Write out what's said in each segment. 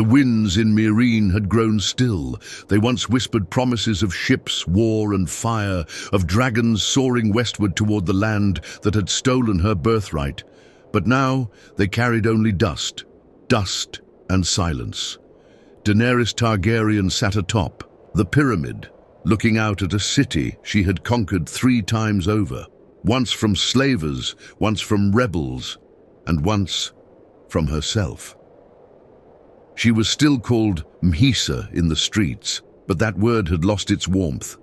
The winds in Meereen had grown still. They once whispered promises of ships, war and fire, of dragons soaring westward toward the land that had stolen her birthright. But now they carried only dust and silence. Daenerys Targaryen sat atop the pyramid, looking out at a city she had conquered 3 times over, once from slavers, once from rebels, and once from herself. She was still called Mhisa in the streets, but that word had lost its warmth.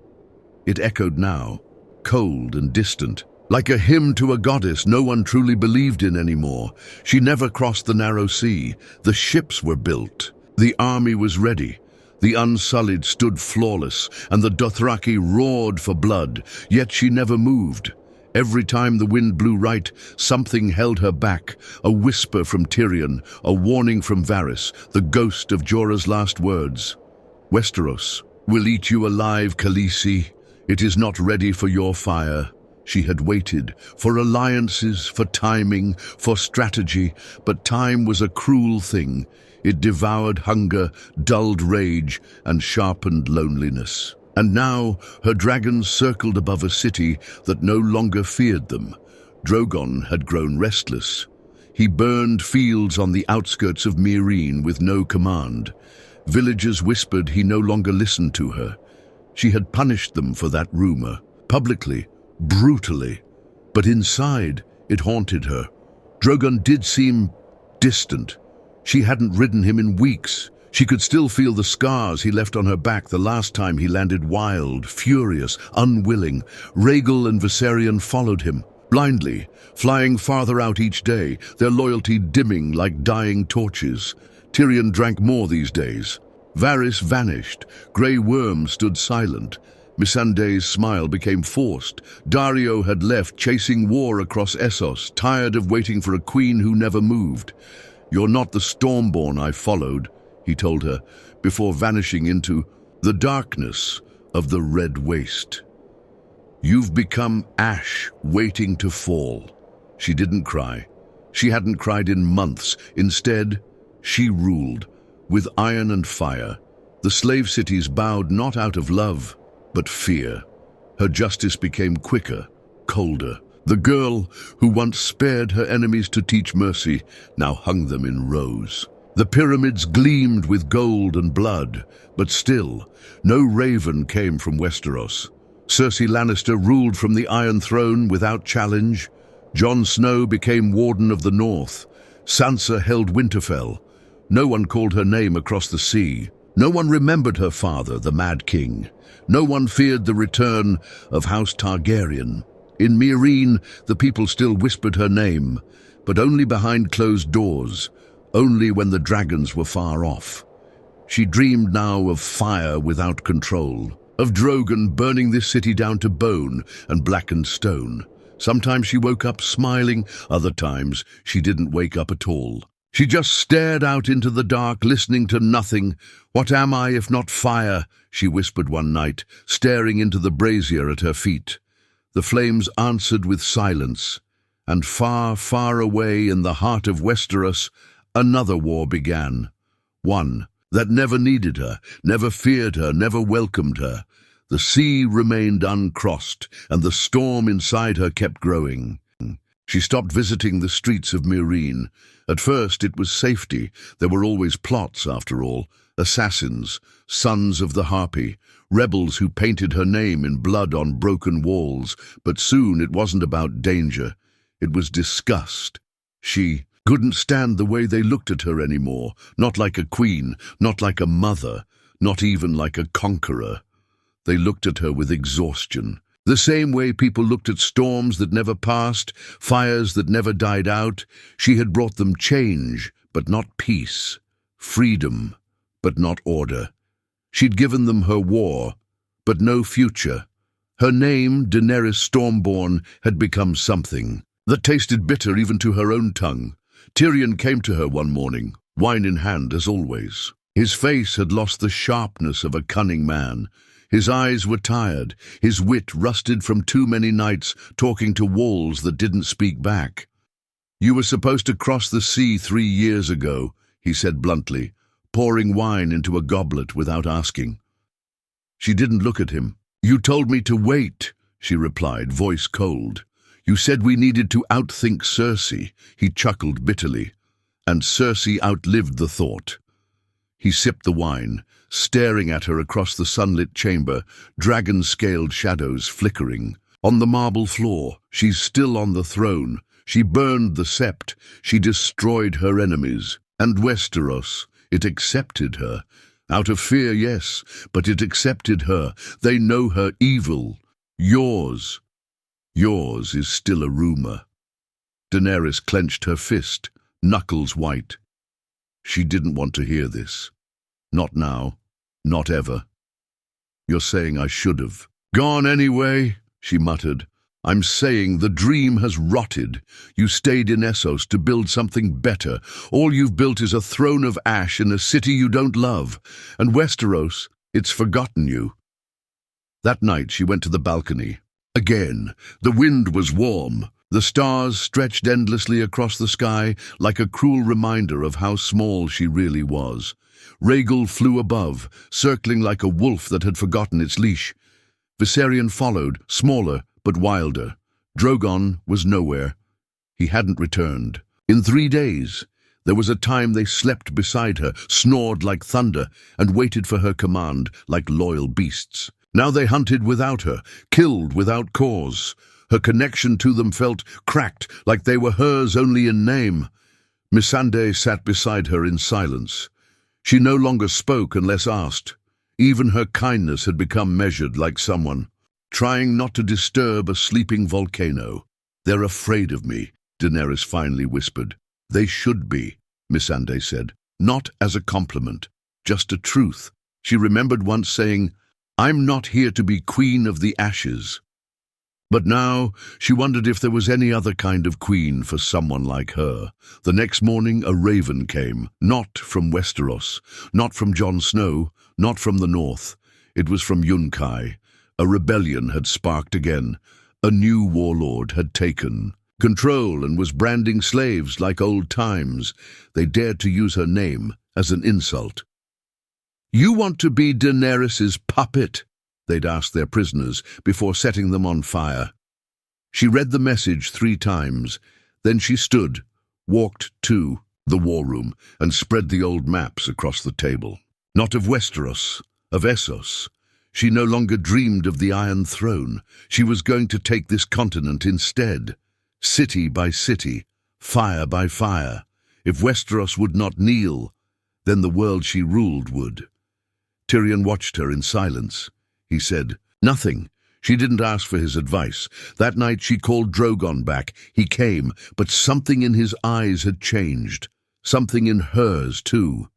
It echoed now, cold and distant, like a hymn to a goddess no one truly believed in anymore. She never crossed the narrow sea. The ships were built. The army was ready. The Unsullied stood flawless, and the Dothraki roared for blood, yet she never moved. Every time the wind blew right, something held her back, a whisper from Tyrion, a warning from Varys, the ghost of Jorah's last words. Westeros will eat you alive, Khaleesi. It is not ready for your fire. She had waited for alliances, for timing, for strategy, but time was a cruel thing. It devoured hunger, dulled rage, and sharpened loneliness. And now her dragons circled above a city that no longer feared them. Drogon had grown restless. He burned fields on the outskirts of Meereen with no command. Villagers whispered he no longer listened to her. She had punished them for that rumor, publicly, brutally. But inside, it haunted her. Drogon did seem distant. She hadn't ridden him in weeks. She could still feel the scars he left on her back the last time he landed wild, furious, unwilling. Rhaegal and Viserion followed him, blindly, flying farther out each day, their loyalty dimming like dying torches. Tyrion drank more these days. Varys vanished. Grey Worm stood silent. Missandei's smile became forced. Daario had left, chasing war across Essos, tired of waiting for a queen who never moved. "You're not the Stormborn I followed," he told her, before vanishing into the darkness of the Red Waste. "You've become ash waiting to fall." She didn't cry. She hadn't cried in months. Instead, she ruled, with iron and fire. The slave cities bowed not out of love, but fear. Her justice became quicker, colder. The girl who once spared her enemies to teach mercy now hung them in rows. The pyramids gleamed with gold and blood, but still, no raven came from Westeros. Cersei Lannister ruled from the Iron Throne without challenge. Jon Snow became Warden of the North. Sansa held Winterfell. No one called her name across the sea. No one remembered her father, the Mad King. No one feared the return of House Targaryen. In Meereen, the people still whispered her name, but only behind closed doors. Only when the dragons were far off. She dreamed now of fire without control, of Drogon burning this city down to bone and blackened stone. Sometimes she woke up smiling, other times she didn't wake up at all. She just stared out into the dark, listening to nothing. "What am I if not fire?" she whispered one night, staring into the brazier at her feet. The flames answered with silence, and far, far away in the heart of Westeros, another war began. One that never needed her, never feared her, never welcomed her. The sea remained uncrossed, and the storm inside her kept growing. She stopped visiting the streets of Meereen. At first it was safety. There were always plots, after all. Assassins, sons of the Harpy, rebels who painted her name in blood on broken walls. But soon it wasn't about danger. It was disgust. She couldn't stand the way they looked at her anymore. Not like a queen, not like a mother, not even like a conqueror. They looked at her with exhaustion. The same way people looked at storms that never passed, fires that never died out. She had brought them change, but not peace. Freedom, but not order. She'd given them her war, but no future. Her name, Daenerys Stormborn, had become something that tasted bitter even to her own tongue. Tyrion came to her one morning, wine in hand as always. His face had lost the sharpness of a cunning man. His eyes were tired, his wit rusted from too many nights talking to walls that didn't speak back. "You were supposed to cross the sea 3 years ago," he said bluntly, pouring wine into a goblet without asking. She didn't look at him. "You told me to wait," she replied, voice cold. "You said we needed to outthink Cersei." He chuckled bitterly. And Cersei outlived the thought. He sipped the wine, staring at her across the sunlit chamber, dragon-scaled shadows flickering. On the marble floor, she's still on the throne. She burned the sept. She destroyed her enemies. And Westeros, it accepted her. Out of fear, yes, but it accepted her. They know her evil. Yours is still a rumor. Daenerys clenched her fist, knuckles white. She didn't want to hear this. Not now. Not ever. "You're saying I should have." "Gone anyway," she muttered. "I'm saying the dream has rotted. You stayed in Essos to build something better. All you've built is a throne of ash in a city you don't love. And Westeros, it's forgotten you." That night she went to the balcony. Again, the wind was warm. The stars stretched endlessly across the sky like a cruel reminder of how small she really was. Rhaegal flew above, circling like a wolf that had forgotten its leash. Viserion followed, smaller but wilder. Drogon was nowhere. He hadn't returned. In 3 days, there was a time they slept beside her, snored like thunder, and waited for her command like loyal beasts. Now they hunted without her, killed without cause. Her connection to them felt cracked, like they were hers only in name. Missandei sat beside her in silence. She no longer spoke unless asked. Even her kindness had become measured like someone trying not to disturb a sleeping volcano. "They're afraid of me," Daenerys finally whispered. "They should be," Missandei said. "Not as a compliment, just a truth." She remembered once saying, "I'm not here to be queen of the ashes." But now she wondered if there was any other kind of queen for someone like her. The next morning a raven came, not from Westeros, not from Jon Snow, not from the north. It was from Yunkai. A rebellion had sparked again. A new warlord had taken control and was branding slaves like old times. They dared to use her name as an insult. "You want to be Daenerys's puppet?" they'd asked their prisoners before setting them on fire. She read the message 3 times. Then she stood, walked to the war room, and spread the old maps across the table. Not of Westeros, of Essos. She no longer dreamed of the Iron Throne. She was going to take this continent instead. City by city, fire by fire. If Westeros would not kneel, then the world she ruled would. Tyrion watched her in silence. He said nothing. She didn't ask for his advice. That night she called Drogon back. He came, but something in his eyes had changed. Something in hers, too.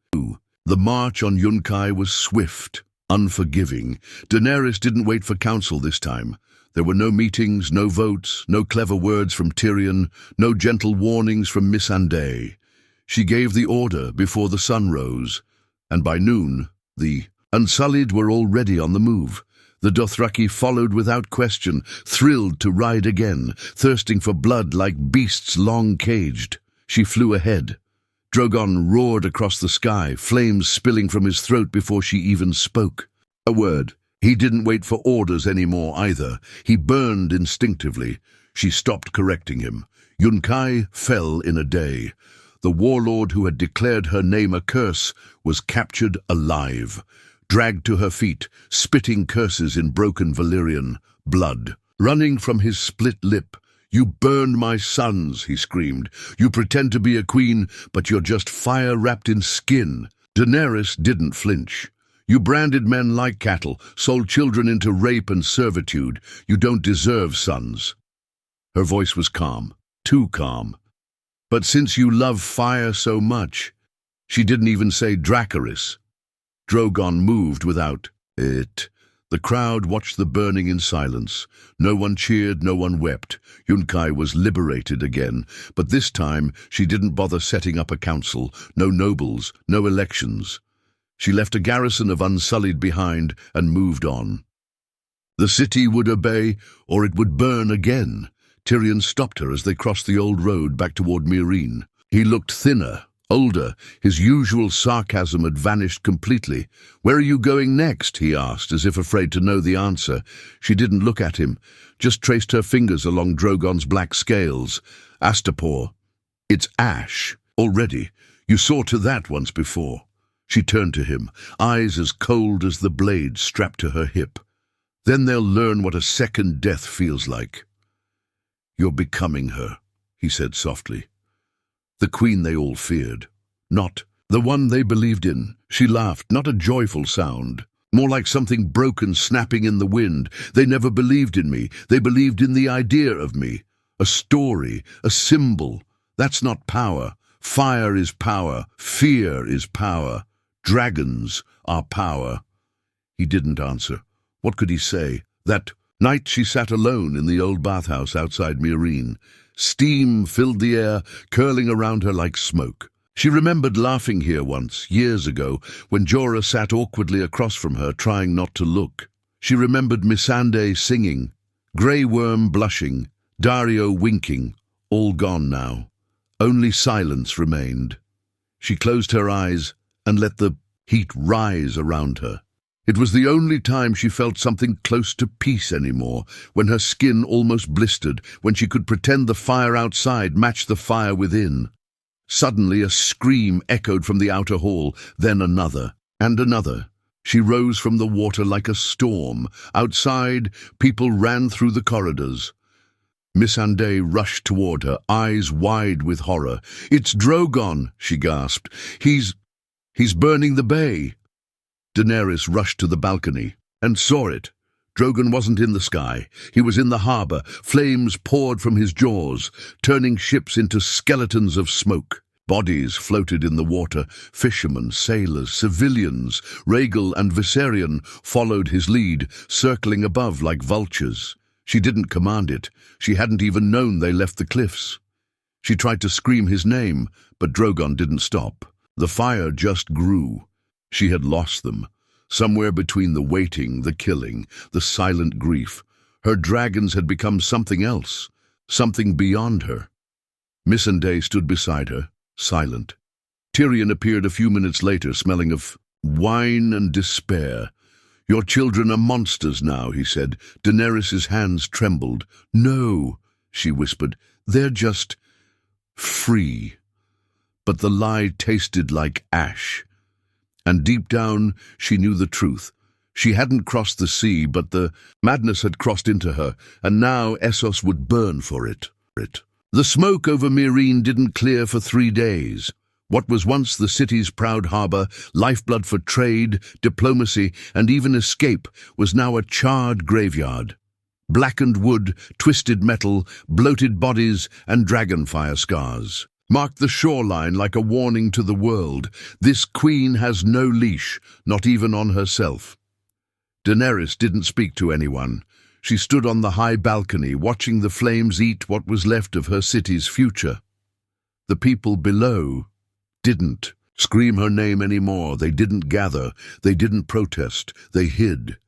The march on Yunkai was swift, unforgiving. Daenerys didn't wait for counsel this time. There were no meetings, no votes, no clever words from Tyrion, no gentle warnings from Missandei. She gave the order before the sun rose, and by noon, the Unsullied were already on the move. The Dothraki followed without question, thrilled to ride again, thirsting for blood like beasts long caged. She flew ahead. Drogon roared across the sky, flames spilling from his throat before she even spoke a word. He didn't wait for orders anymore either. He burned instinctively. She stopped correcting him. Yunkai fell in a day. The warlord who had declared her name a curse was captured alive, dragged to her feet, spitting curses in broken Valyrian, blood running from his split lip. "You burned my sons," he screamed. "You pretend to be a queen, but you're just fire wrapped in skin." Daenerys didn't flinch. "You branded men like cattle, sold children into rape and servitude. You don't deserve sons." Her voice was calm, too calm. "But since you love fire so much," she didn't even say Dracarys. Drogon moved without it. The crowd watched the burning in silence. No one cheered, no one wept. Yunkai was liberated again, but this time she didn't bother setting up a council. No nobles, no elections. She left a garrison of Unsullied behind and moved on. The city would obey, or it would burn again. Tyrion stopped her as they crossed the old road back toward Meereen. He looked thinner, older. His usual sarcasm had vanished completely. "Where are you going next?" he asked, as if afraid to know the answer. She didn't look at him, just traced her fingers along Drogon's black scales. "Astapor. It's ash. Already. You saw to that once before." She turned to him, eyes as cold as the blade strapped to her hip. "Then they'll learn what a second death feels like." "You're becoming her," he said softly. "The queen they all feared. Not the one they believed in." She laughed, not a joyful sound, more like something broken snapping in the wind. "They never believed in me. They believed in the idea of me. A story, a symbol. That's not power. Fire is power. Fear is power. Dragons are power." He didn't answer. What could he say? That night she sat alone in the old bathhouse outside Meereen. Steam filled the air, curling around her like smoke. She remembered laughing here once, years ago, when Jorah sat awkwardly across from her, trying not to look. She remembered Missandei singing, Grey Worm blushing, Dario winking, all gone now. Only silence remained. She closed her eyes and let the heat rise around her. It was the only time she felt something close to peace anymore, when her skin almost blistered, when she could pretend the fire outside matched the fire within. Suddenly a scream echoed from the outer hall, then another, and another. She rose from the water like a storm. Outside, people ran through the corridors. Missandei rushed toward her, eyes wide with horror. "It's Drogon," she gasped. He's burning the bay." Daenerys rushed to the balcony and saw it. Drogon wasn't in the sky. He was in the harbour. Flames poured from his jaws, turning ships into skeletons of smoke. Bodies floated in the water. Fishermen, sailors, civilians. Rhaegal and Viserion followed his lead, circling above like vultures. She didn't command it. She hadn't even known they left the cliffs. She tried to scream his name, but Drogon didn't stop. The fire just grew. She had lost them. Somewhere between the waiting, the killing, the silent grief, her dragons had become something else, something beyond her. Missandei stood beside her, silent. Tyrion appeared a few minutes later, smelling of wine and despair. "Your children are monsters now," he said. Daenerys' hands trembled. "No," she whispered. "They're just free." But the lie tasted like ash. And deep down, she knew the truth. She hadn't crossed the sea, but the madness had crossed into her, and now Essos would burn for it. The smoke over Meereen didn't clear for 3 days. What was once the city's proud harbour, lifeblood for trade, diplomacy, and even escape, was now a charred graveyard. Blackened wood, twisted metal, bloated bodies, and dragonfire scars marked the shoreline like a warning to the world. This queen has no leash, not even on herself. Daenerys didn't speak to anyone. She stood on the high balcony, watching the flames eat what was left of her city's future. The people below didn't scream her name anymore. They didn't gather. They didn't protest. They hid.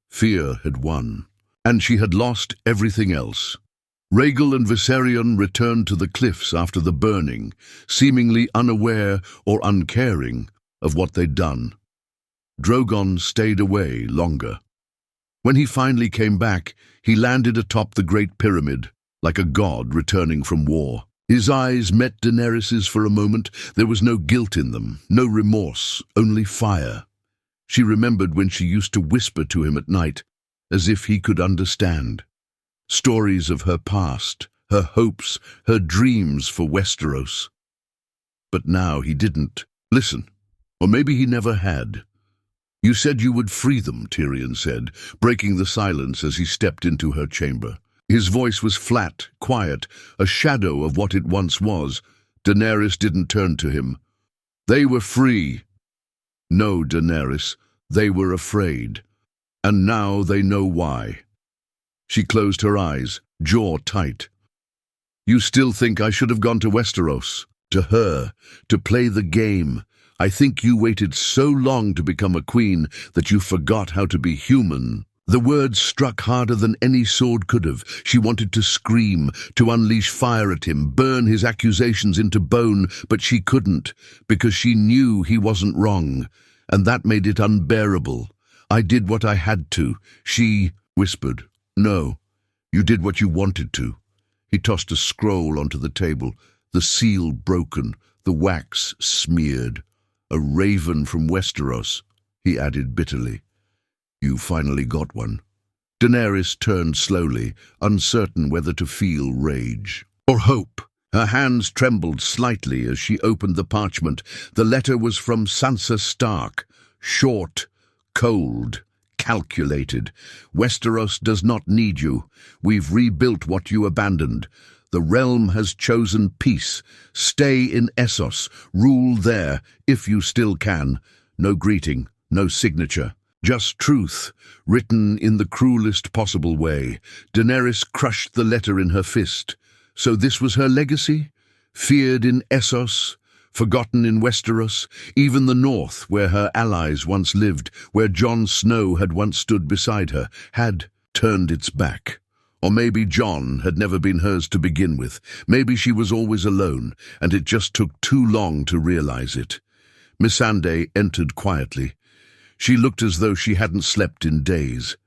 Fear had won, and she had lost everything else. Rhaegal and Viserion returned to the cliffs after the burning, seemingly unaware or uncaring of what they'd done. Drogon stayed away longer. When he finally came back, he landed atop the Great Pyramid, like a god returning from war. His eyes met Daenerys's for a moment. There was no guilt in them, no remorse, only fire. She remembered when she used to whisper to him at night, as if he could understand. Stories of her past, her hopes, her dreams for Westeros. But now he didn't listen, or maybe he never had. "You said you would free them," Tyrion said, breaking the silence as he stepped into her chamber. His voice was flat, quiet, a shadow of what it once was. Daenerys didn't turn to him. "They were free." "No, Daenerys, they were afraid. And now they know why." She closed her eyes, jaw tight. "You still think I should have gone to Westeros, to her, to play the game. I think you waited so long to become a queen that you forgot how to be human The words struck harder than any sword could have. She wanted to scream, to unleash fire at him, burn his accusations into bone, but she couldn't, because she knew he wasn't wrong, and that made it unbearable. "I did what I had to," she whispered. "No, you did what you wanted to." He tossed a scroll onto the table, the seal broken, the wax smeared. "A raven from Westeros," he added bitterly. "You finally got one." Daenerys turned slowly, uncertain whether to feel rage or hope. Her hands trembled slightly as she opened the parchment. The letter was from Sansa Stark. Short, cold, calculated. "Westeros does not need you. We've rebuilt what you abandoned. The realm has chosen peace. Stay in Essos. Rule there, if you still can. No greeting, no signature. Just truth, written in the cruelest possible way." Daenerys crushed the letter in her fist. So this was her legacy? Feared in Essos, forgotten in Westeros, even the North, where her allies once lived, where Jon Snow had once stood beside her, had turned its back. Or maybe Jon had never been hers to begin with. Maybe she was always alone, and it just took too long to realize it. Missandei entered quietly. She looked as though she hadn't slept in days.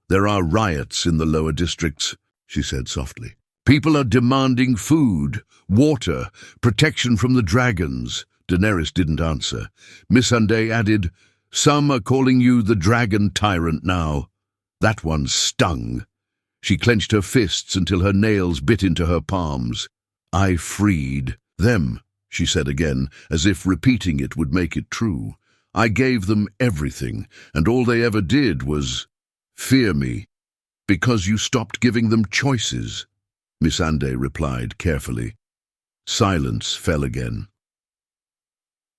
"There are riots in the lower districts," she said softly. "People are demanding food, water, protection from the dragons." Daenerys didn't answer. Missandei added, "Some are calling you the dragon tyrant now." That one stung. She clenched her fists until her nails bit into her palms. "I freed them," she said again, as if repeating it would make it true. "I gave them everything, and all they ever did was fear me, because you stopped giving them choices." Missandei replied carefully. Silence fell again.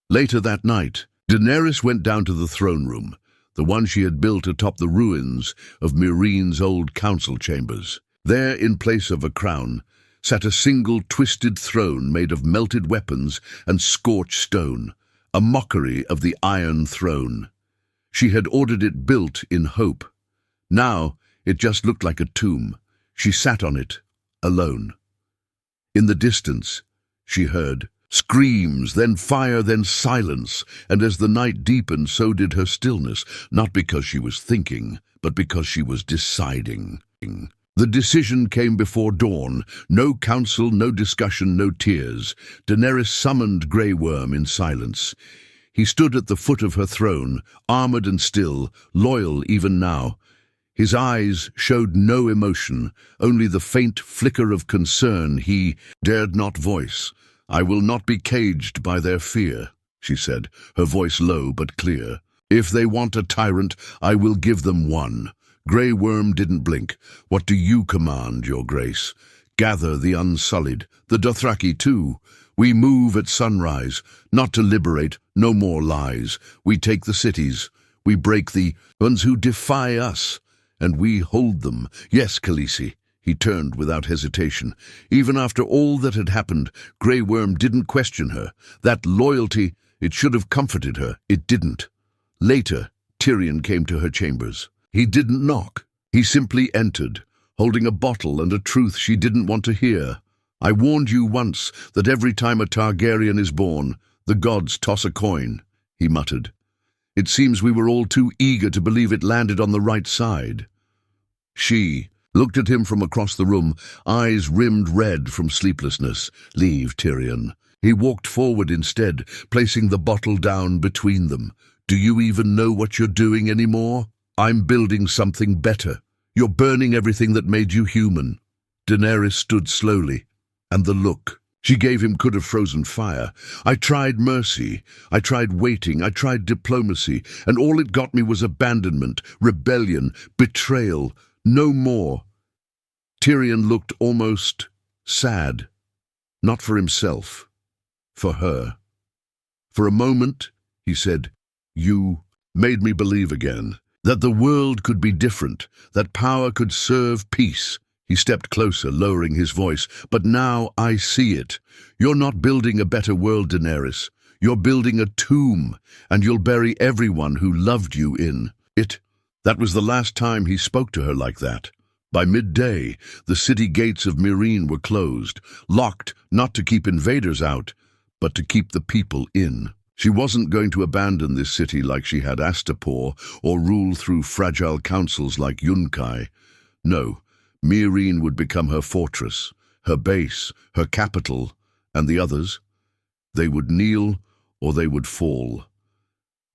Later that night, Daenerys went down to the throne room, the one she had built atop the ruins of Meereen's old council chambers. There, in place of a crown, sat a single twisted throne made of melted weapons and scorched stone, a mockery of the Iron Throne. She had ordered it built in hope. Now it just looked like a tomb. She sat on it, alone. In the distance, she heard screams, then fire, then silence, and as the night deepened, so did her stillness, not because she was thinking, but because she was deciding. The decision came before dawn. No council, no discussion, no tears. Daenerys summoned Grey Worm in silence. He stood at the foot of her throne, armored and still, loyal even now. His eyes showed no emotion, only the faint flicker of concern he dared not voice. "I will not be caged by their fear," she said, her voice low but clear. "If they want a tyrant, I will give them one." Grey Worm didn't blink. "What do you command, Your Grace?" "Gather the Unsullied, the Dothraki too. We move at sunrise, not to liberate, no more lies. We take the cities. We break the ones who defy us, and we hold them. Yes, Khaleesi." He turned without hesitation. Even after all that had happened, Grey Worm didn't question her. That loyalty, it should have comforted her. It didn't. Later, Tyrion came to her chambers. He didn't knock. He simply entered, holding a bottle and a truth she didn't want to hear. "I warned you once that every time a Targaryen is born, the gods toss a coin," he muttered. "It seems we were all too eager to believe it landed on the right side." She looked at him from across the room, eyes rimmed red from sleeplessness. "Leave, Tyrion." He walked forward instead, placing the bottle down between them. "Do you even know what you're doing anymore? I'm building something better. You're burning everything that made you human." Daenerys stood slowly, and the look she gave him could have frozen fire. "I tried mercy, I tried waiting, I tried diplomacy, and all it got me was abandonment, rebellion, betrayal. No more." Tyrion looked almost sad, not for himself, for her. "For a moment," he said, "you made me believe again. That the world could be different, that power could serve peace." He stepped closer, lowering his voice. "But now I see it. You're not building a better world, Daenerys. You're building a tomb, and you'll bury everyone who loved you in it." That was the last time he spoke to her like that. By midday, the city gates of Meereen were closed, locked not to keep invaders out, but to keep the people in. She wasn't going to abandon this city like she had Astapor, or rule through fragile councils like Yunkai. No, Meereen would become her fortress, her base, her capital, and the others? They would kneel or they would fall.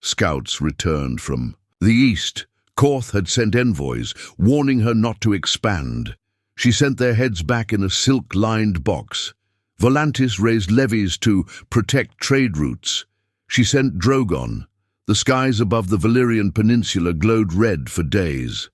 Scouts returned from the east. Korth had sent envoys, warning her not to expand. She sent their heads back in a silk-lined box. Volantis raised levies to protect trade routes. She sent Drogon. The skies above the Valyrian peninsula glowed red for days.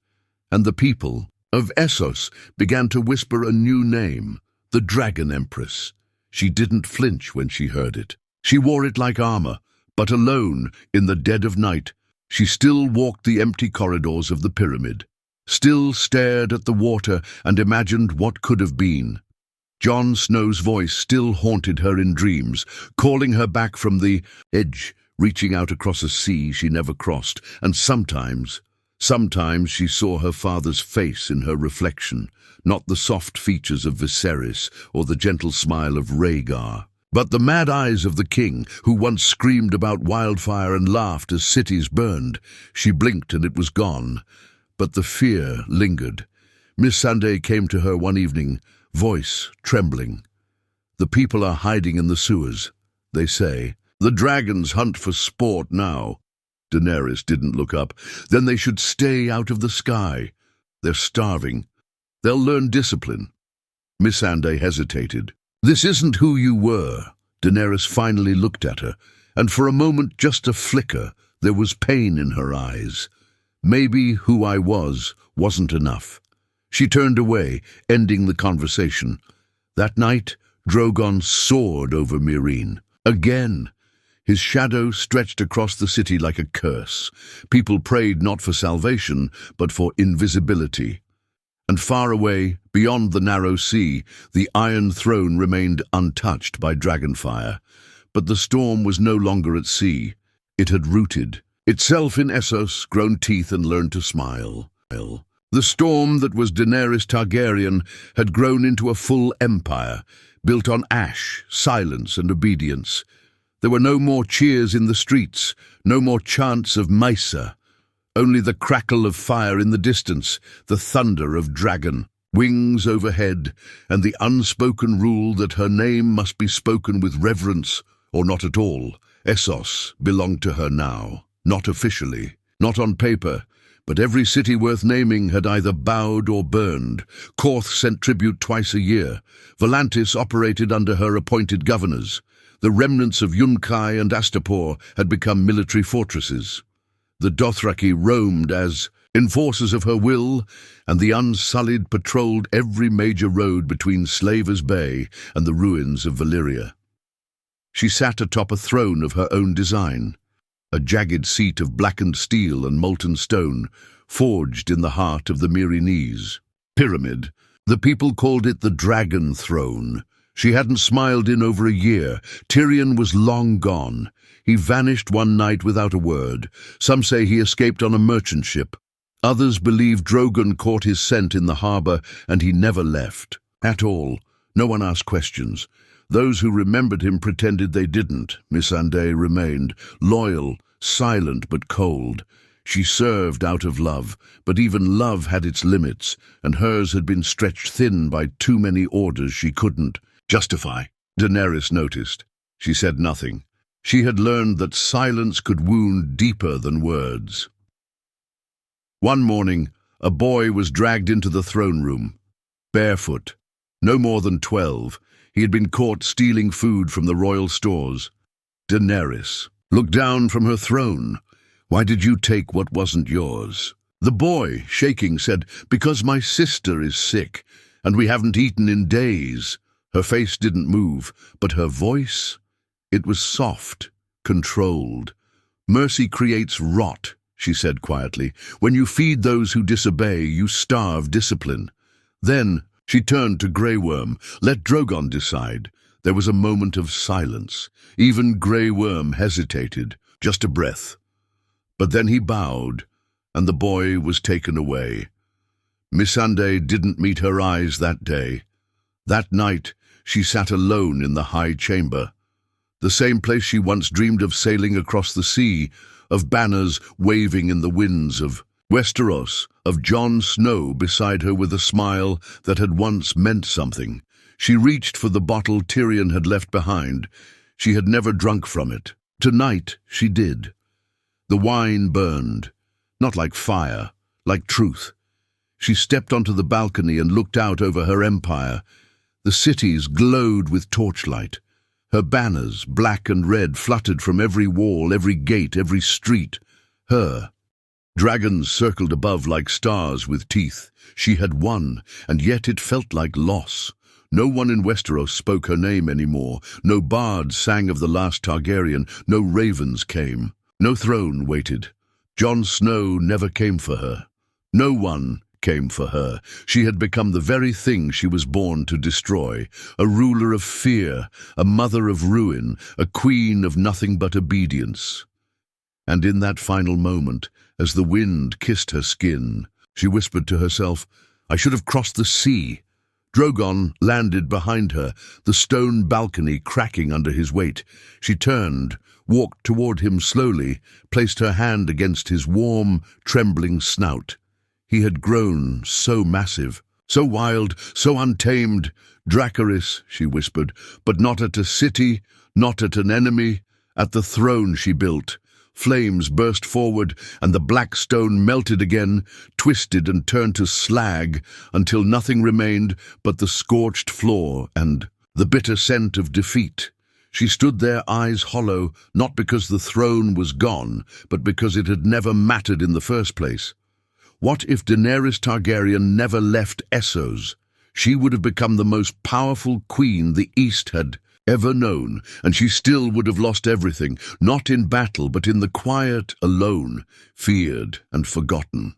And the people of Essos began to whisper a new name, the Dragon Empress. She didn't flinch when she heard it. She wore it like armor, but alone, in the dead of night, she still walked the empty corridors of the pyramid, still stared at the water and imagined what could have been. Jon Snow's voice still haunted her in dreams, calling her back from the edge, reaching out across a sea she never crossed, and sometimes she saw her father's face in her reflection, not the soft features of Viserys or the gentle smile of Rhaegar, but the mad eyes of the king, who once screamed about wildfire and laughed as cities burned. She blinked and it was gone, but the fear lingered. Missandei came to her one evening, voice trembling. The people are hiding in the sewers, they say. The dragons hunt for sport now. Daenerys didn't look up. Then they should stay out of the sky. They're starving. They'll learn discipline. Missandei hesitated. This isn't who you were. Daenerys finally looked at her, and for a moment, just a flicker, there was pain in her eyes. Maybe who I wasn't enough. She turned away, ending the conversation. That night, Drogon soared over Meereen. Again. His shadow stretched across the city like a curse. People prayed not for salvation, but for invisibility. And far away, beyond the narrow sea, the Iron Throne remained untouched by dragonfire. But the storm was no longer at sea. It had rooted itself in Essos, grown teeth and learned to smile. The storm that was Daenerys Targaryen had grown into a full empire, built on ash, silence and obedience. There were no more cheers in the streets, no more chants of Maesa. Only the crackle of fire in the distance, the thunder of dragon, wings overhead, and the unspoken rule that her name must be spoken with reverence or not at all. Essos belonged to her now, not officially, not on paper, but every city worth naming had either bowed or burned. Korth sent tribute twice a year. Volantis operated under her appointed governors. The remnants of Yunkai and Astapor had become military fortresses. The Dothraki roamed as enforcers of her will, and the Unsullied patrolled every major road between Slaver's Bay and the ruins of Valyria. She sat atop a throne of her own design, a jagged seat of blackened steel and molten stone, forged in the heart of the Meereenese pyramid. The people called it the Dragon Throne. She hadn't smiled in over a year. Tyrion was long gone. He vanished one night without a word. Some say he escaped on a merchant ship. Others believe Drogon caught his scent in the harbour and he never left. At all. No one asked questions. Those who remembered him pretended they didn't. Missandei remained, loyal, silent but cold. She served out of love, but even love had its limits, and hers had been stretched thin by too many orders she couldn't justify. Daenerys noticed. She said nothing. She had learned that silence could wound deeper than words. One morning, a boy was dragged into the throne room, barefoot. No more than 12. He had been caught stealing food from the royal stores. Daenerys looked down from her throne. Why did you take what wasn't yours? The boy, shaking, said, because my sister is sick, and we haven't eaten in days. Her face didn't move, but her voice, it was soft, controlled. Mercy creates rot, she said quietly. When you feed those who disobey, you starve discipline. Then she turned to Grey Worm. Let Drogon decide. There was a moment of silence. Even Grey Worm hesitated, just a breath. But then he bowed, and the boy was taken away. Missandei didn't meet her eyes that day. That night, she sat alone in the high chamber, the same place she once dreamed of sailing across the sea, of banners waving in the winds, of Westeros, of Jon Snow beside her with a smile that had once meant something. She reached for the bottle Tyrion had left behind. She had never drunk from it. Tonight, she did. The wine burned, not like fire, like truth. She stepped onto the balcony and looked out over her empire. The cities glowed with torchlight. Her banners, black and red, fluttered from every wall, every gate, every street. Her. Dragons circled above like stars with teeth. She had won, and yet it felt like loss. No one in Westeros spoke her name anymore. No bards sang of the last Targaryen. No ravens came. No throne waited. Jon Snow never came for her. No one came for her. She had become the very thing she was born to destroy, a ruler of fear, a mother of ruin, a queen of nothing but obedience. And in that final moment, as the wind kissed her skin, she whispered to herself, "I should have crossed the sea." Drogon landed behind her, the stone balcony cracking under his weight. She turned, walked toward him slowly, placed her hand against his warm, trembling snout. He had grown so massive, so wild, so untamed. "Dracarys," she whispered, "but not at a city, not at an enemy, at the throne she built." Flames burst forward, and the black stone melted again, twisted and turned to slag, until nothing remained but the scorched floor and the bitter scent of defeat. She stood there, eyes hollow, not because the throne was gone, but because it had never mattered in the first place. What if Daenerys Targaryen never left Essos? She would have become the most powerful queen the East had ever known, and she still would have lost everything, not in battle, but in the quiet, alone, feared and forgotten.